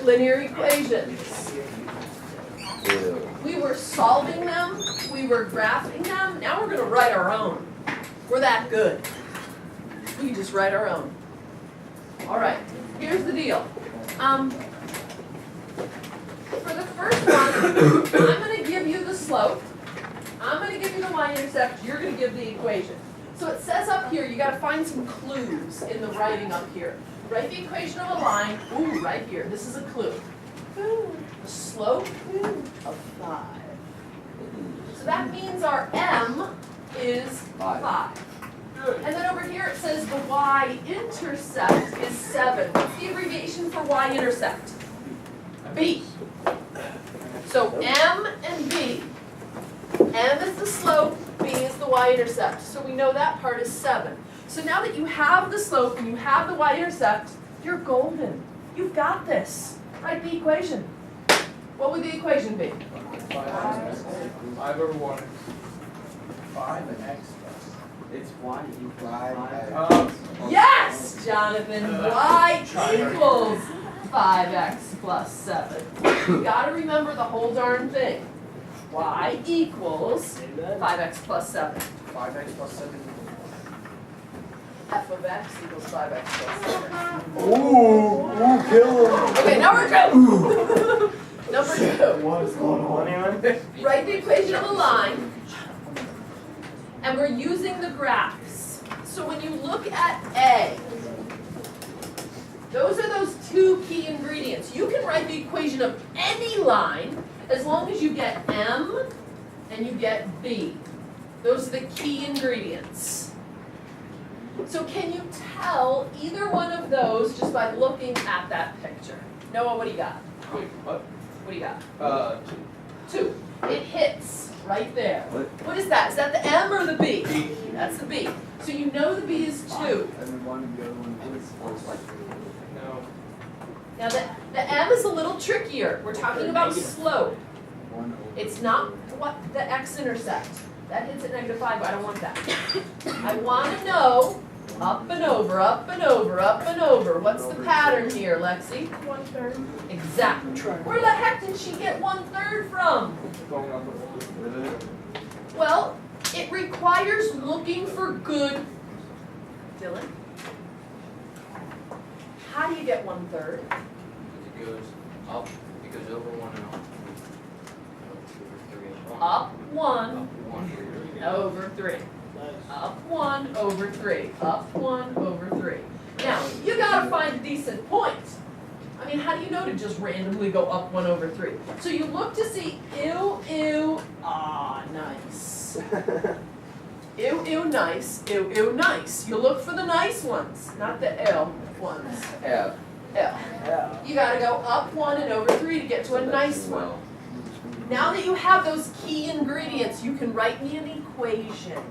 linear equations. We were solving them, we were graphing them, now we're going to write our own. We're that good. We can just write our own. All right, here's the deal. For the first one, I'm going to give you the slope. I'm going to give you the y-intercept. You're going to give the equation. So it says up here, you got to find some clues in the writing up here. Write the equation of a line. Ooh, right here. This is a clue. The slope of 5. So that means our m is 5. And then over here it says the y-intercept is 7. What's the abbreviation for y-intercept? B. So m and b. M is the slope, b is the y-intercept. So we know that part is 7. So now that you have the slope and you have the y-intercept, you're golden. You've got this. Write the equation. What would the equation be? 5 over 1. 5 and x. It's y equals 5. Yes, Jonathan. Y equals 5x plus 7. You gotta remember the whole darn thing. Y equals 5x plus 7. 5x plus 7. F of x equals 5x plus 7. Ooh, kill him. Okay, number 2. Number 2. What is going on? Write the equation of a line. And we're using the graphs. So when you look at A, those are those 2 key ingredients. You can write the equation of any line as long as you get M and you get B. Those are the key ingredients. So can you tell either one of those just by looking at that picture? Noah, what do you got? Wait, what? What do you got? 2. 2. It hits right there. What is that? Is that the M or the B? B. That's the B. So you know the B is 2. And then one and the other one is No. Now the M is a little trickier. We're talking about slope. 1 over. It's not what the x-intercept. That hits at -5, but I don't want that. I want to know up and over, up and over, up and over. What's the pattern here, Lexi? 1/3. Exactly. Where the heck did she get 1/3 from? Going up with it. Well, it requires looking for good. Dylan? How do you get 1/3? It goes up, it goes over 1 and Up 1 Up 1. over 3. Up 1 over 3. Up 1 over 3. Now, you gotta find a decent point. I mean, how do you know to just randomly go up 1 over 3? So you look to see, ew, ah, nice. Ew, nice, ew, nice. You look for the nice ones, not the L ones. F. L. You gotta go up 1 and over 3 to get to a nice one. Now that you have those key ingredients, you can write me an equation.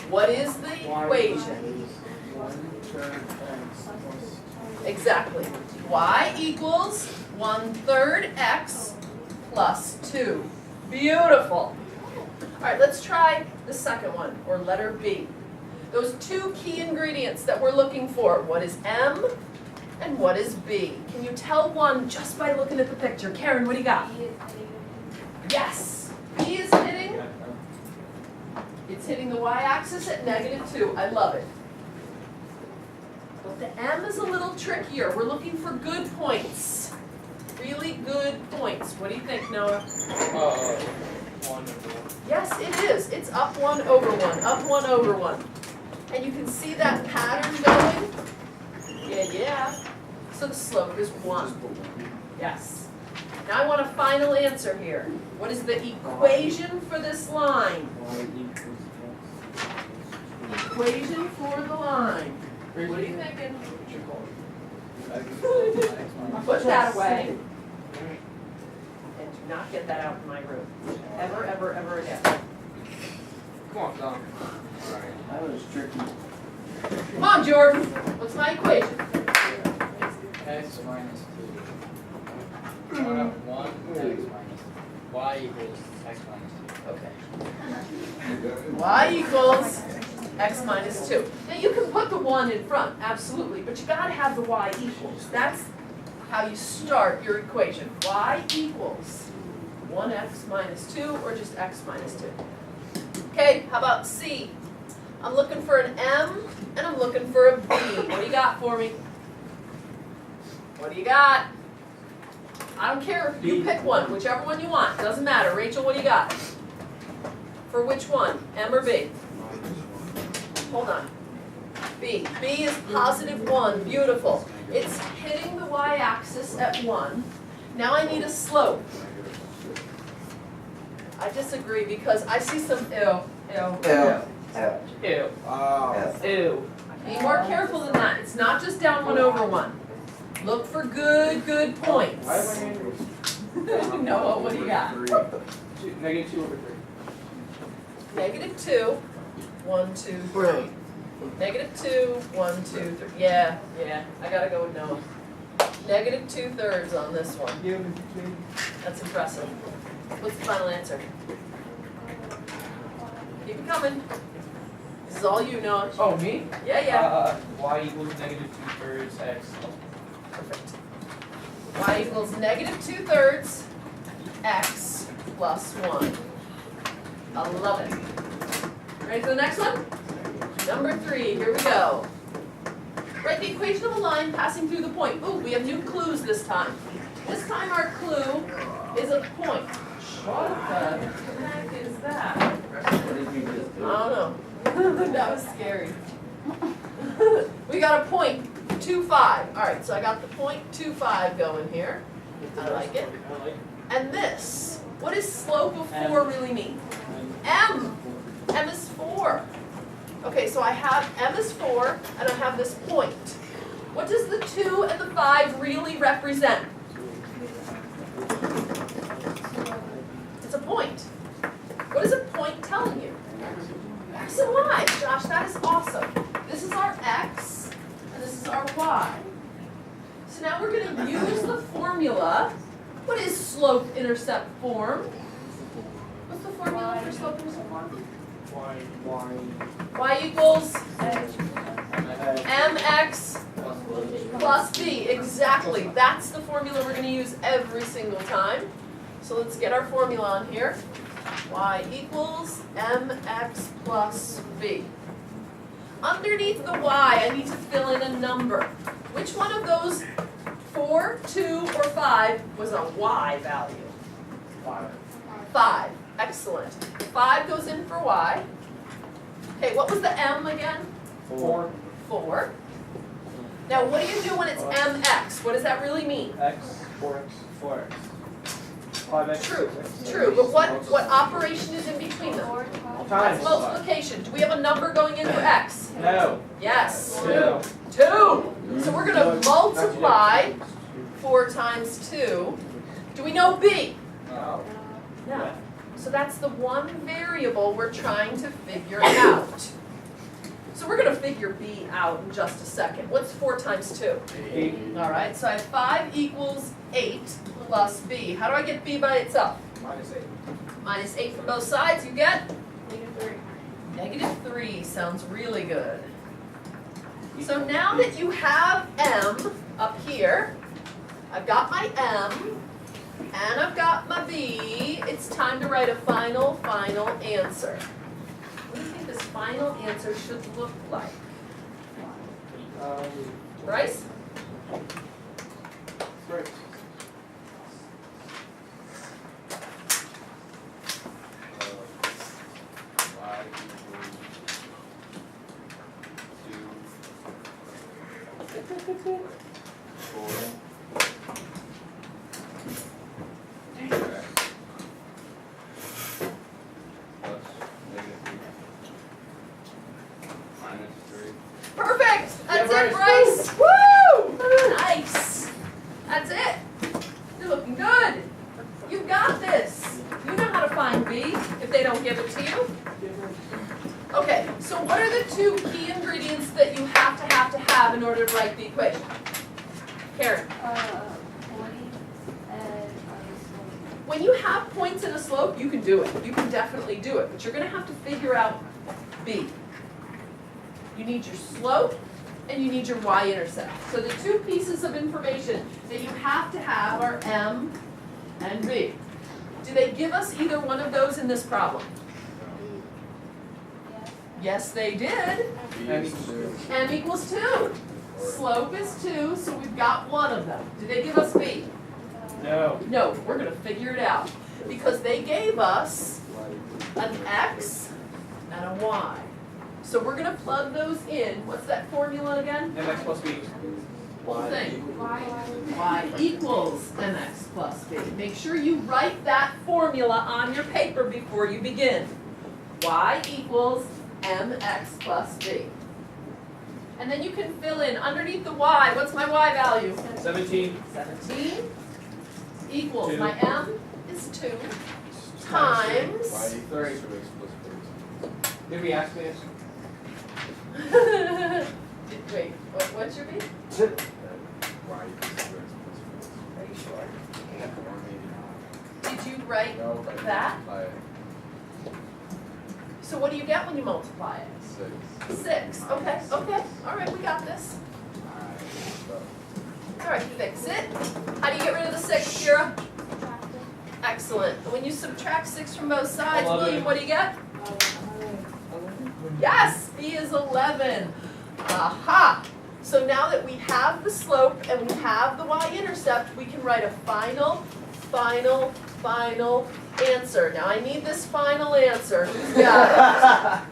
What is the equation? 1/3 x plus. Exactly. Y equals 1/3 x plus 2. Beautiful. All right, let's try the second one, or letter B. Those 2 key ingredients that we're looking for. What is M and what is B? Can you tell one just by looking at the picture? Karen, what do you got? Yes. B is hitting. It's hitting the y-axis at -2. I love it. But the M is a little trickier. We're looking for good points. Really good points. What do you think, Noah? 1 and 4. Yes, it is. It's up 1 over 1. Up 1 over 1. And you can see that pattern going. Yeah. So the slope is 1. Yes. Now I want a final answer here. What is the equation for this line? Y equals x. Equation for the line. What are you thinking? Put that away. And do not get that out in my room. Ever, ever, ever again. Come on, Don. That was tricky. Come on, Jordan. What's my equation? X minus 2. 1 x minus y equals x minus 2. Okay. Y equals x minus 2. Now you can put the 1 in front, absolutely, but you gotta have the y equals. That's how you start your equation. Y equals 1x minus 2 or just x minus 2. Okay, how about C? I'm looking for an M and I'm looking for a B. What do you got for me? What do you got? I don't care. You pick one, whichever one you want. Doesn't matter. Rachel, what do you got? For which one? M or B? Hold on. B. B is positive 1. Beautiful. It's hitting the y-axis at 1. Now I need a slope. I disagree because I see some ew. Ew. Ew. Be more careful than that. It's not just down 1 over 1. Look for good points. Noah, what do you got? Negative 2 over 3. Negative 2, 1, 2, 3. Negative 2, 1, 2, 3. Yeah, I gotta go with Noah. Negative 2/3 on this one. That's impressive. What's the final answer? Keep it coming. This is all you, Noah. Oh, me? Yeah. Y equals negative 2/3 x. Perfect. Y equals negative 2/3 x plus 1. I love it. Ready for the next one? Number 3, here we go. Write the equation of a line passing through the point. Ooh, we have new clues this time. This time our clue is a point. What the heck is that? I don't know. That was scary. We got a point 2,5. Alright, so I got the point 2,5 going here. I like it. And this, what does slope of 4 really mean? M. M is 4. Okay, so I have M is 4, and I have this point. What does the 2 and the 5 really represent? It's a point. What is a point telling you? X and Y. Josh, that is awesome. This is our X, and this is our Y. So now we're going to use the formula. What is slope-intercept form? What's the formula for slope-intercept form? Y equals mx plus b. Exactly. That's the formula we're going to use every single time. So let's get our formula on here. Y equals mx plus b. Underneath the y, I need to fill in a number. Which one of those 4, 2, or 5 was a y value? 5. Excellent. 5 goes in for y. Okay, what was the m again? 4. 4. Now what do you do when it's mx? What does that really mean? X. 4x. 5x. True. But what operation is in between them? That's Times. multiplication. Do we have a number going in for x? No. Yes. 2. 2. So we're going to multiply 4 times 2. Do we know b? No. No. So that's the one variable we're trying to figure out. So we're going to figure b out in just a second. What's 4 times 2? 8. All right, so I have 5 equals 8 plus b. How do I get b by itself? Minus 8. Minus 8 from both sides, you get? Negative 3 sounds really good. So now that you have m up here, I've got my m, and I've got my b, it's time to write a final answer. What do you think this final answer should look like? Bryce? Great. Perfect! That's Yeah, it, Bryce. Bryce! Woo! Nice! That's it! You're looking good! You got this! You know how to find B if they don't give it to you. Okay, so what are the 2 key ingredients that you have to have in order to write the equation? Karen? When you have points in a slope, you can do it. You can definitely do it, but you're going to have to figure out B. You need your slope, and you need your y-intercept. So the two pieces of information that you have to have are m and b. Do they give us either one of those in this problem? Yes, they did. M equals 2. Slope is 2, so we've got one of them. Do they give us b? No. No, we're going to figure it out. Because they gave us an x and a y. So we're going to plug those in. What's that formula again? MX plus B. Whole thing. Y equals mx plus b. Make sure you write that formula on your paper before you begin. Y equals mx plus b. And then you can fill in underneath the y, what's my y value? 17. 17 equals, 2. my m is 2 times. Did we ask this? Wait, what's your b? Are you sure? Did you write that? So what do you get when you multiply it? 6. Okay, okay. All right, we got this. All right, fix it. How do you get rid of the 6, Kira? Excellent. When you subtract 6 from both sides, 11. William, what do you get? Yes, b is 11. Aha! So now that we have the slope and we have the y-intercept, we can write a final answer. Now I need this final answer. Who's got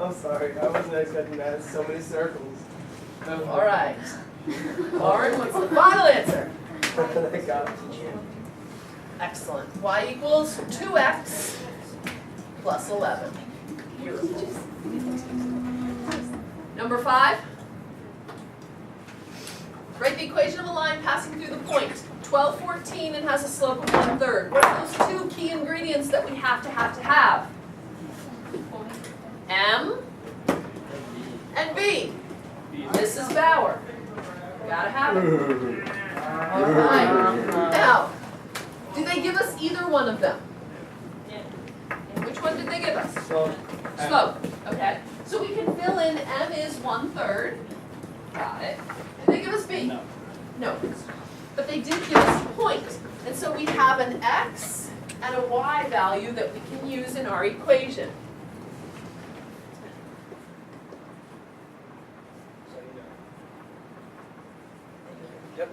I'm sorry, I wasn't expecting that. It's so many circles. it? All right. Lauren, what's the final answer? I got it. Excellent. Y equals 2x plus 11. Beautiful. Number 5. Write the equation of a line passing through the point. 12, 14, and has a slope of 1/3. What are those two key ingredients that we have to have? M and B. Mrs. Bauer. Gotta have it. All right. Now, do they give us either one of them? Which one did they give us? Slope. Okay. So we can fill in M is 1/3. Got it. Did they give us B? No. No. But they did give us a point. And so we have an x and a y value that we can use in our equation. Yep.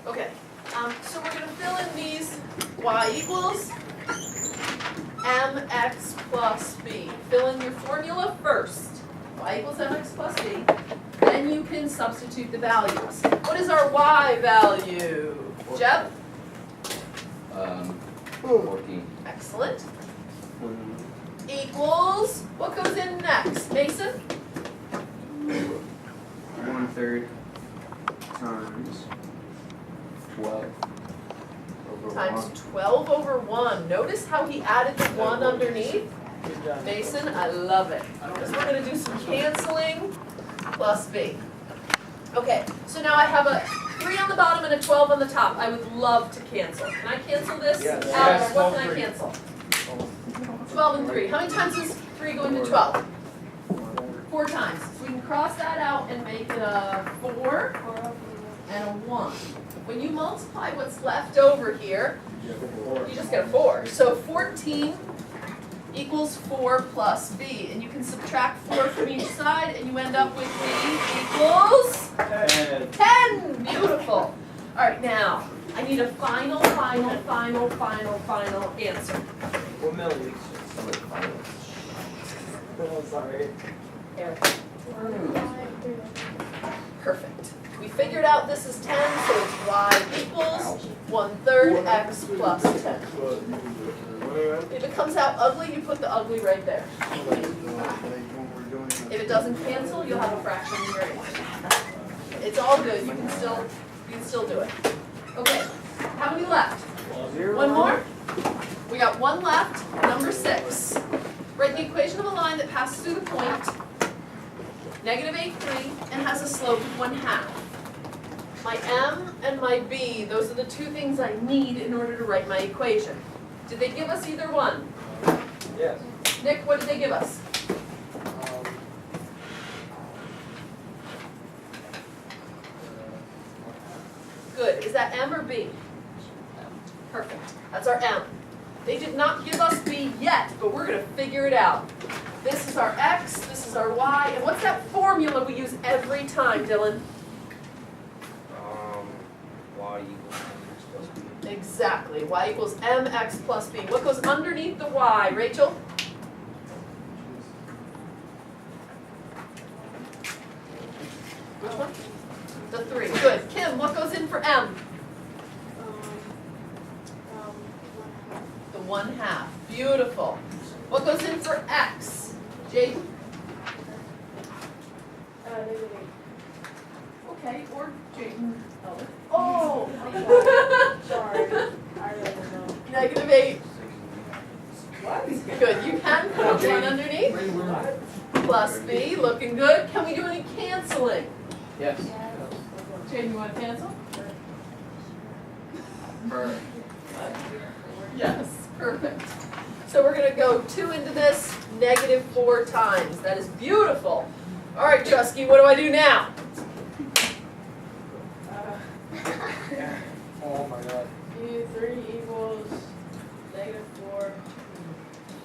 Okay. So we're going to fill in these y equals mx plus b. Fill in your formula first. Y equals mx plus b. Then you can substitute the values. What is our y value? Jeb? 14. Excellent. Equals, what goes in next? Mason? 1/3 times 12 over Times 1. 12 over 1. Notice how he added the 1 underneath? Good job. Mason, I love it. Because we're going to do some canceling plus b. Okay, so now I have a 3 on the bottom and a 12 on the top. I would love to cancel. Can I cancel this? Yes. Alex, Yes, what can I 12, 3. cancel? 12 and 3. How many times does 3 go into 12? 4 times. So we can cross that out and make it a 4 and a 1. When you multiply what's left over here, you just get a 4. So 14 equals 4 plus b. And you can subtract 4 from each side and you end up with b equals 10. Beautiful. All right, now I need a final answer. 1 milliliters. Oh, sorry. Eric. Perfect. We figured out this is 10, so it's y equals 1/3 x plus 10. If it comes out ugly, you put the ugly right there. If it doesn't cancel, you'll have a fraction in your answer. It's all good. You can still do it. Okay. How many left? 1 more? We got 1 left. Number 6. Write the equation of a line that passes through the point, -8,3, and has a slope of 1/2. My m and my b, those are the two things I need in order to write my equation. Did they give us either one? Yes. Nick, what did they give us? that M or B? Perfect. That's our M. They did not give us B yet, but we're going to figure it out. This is our X, this is our Y, and what's that formula we use every time, Dylan? Y equals mx plus b. Exactly. Y equals mx plus b. What goes underneath the Y, Rachel? Which one? The 3. Good. Kim, what goes in for M? The 1/2. Beautiful. What goes in for X? Jaden? Okay, or Jaden. Oh! Sorry, I don't know. -8. Good. You can put a 1 underneath. Plus B. Looking good. Can we do any canceling? Yes. Jaden, you want to cancel? For Yes. Perfect. So we're going to go 2 into this, -4 times. That is beautiful. All right, Trusky, what do I do now? Oh my god. U3 equals -4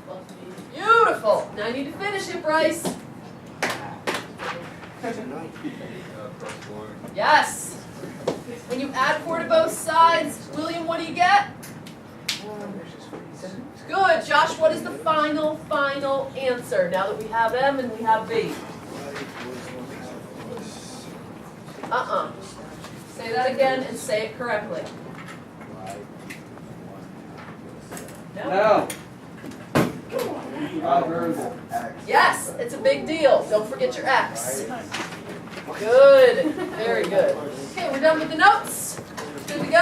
plus b. Beautiful. Now I need to finish it, Bryce. Plus 1. Yes. When you add 4 to both sides, William, what do you get? Good. Josh, what is the final answer now that we have M and we have B? Say that again and say it correctly. No. Yes, it's a big deal. Don't forget your X. Good. Very good. Okay, we're done with the notes. Good to go.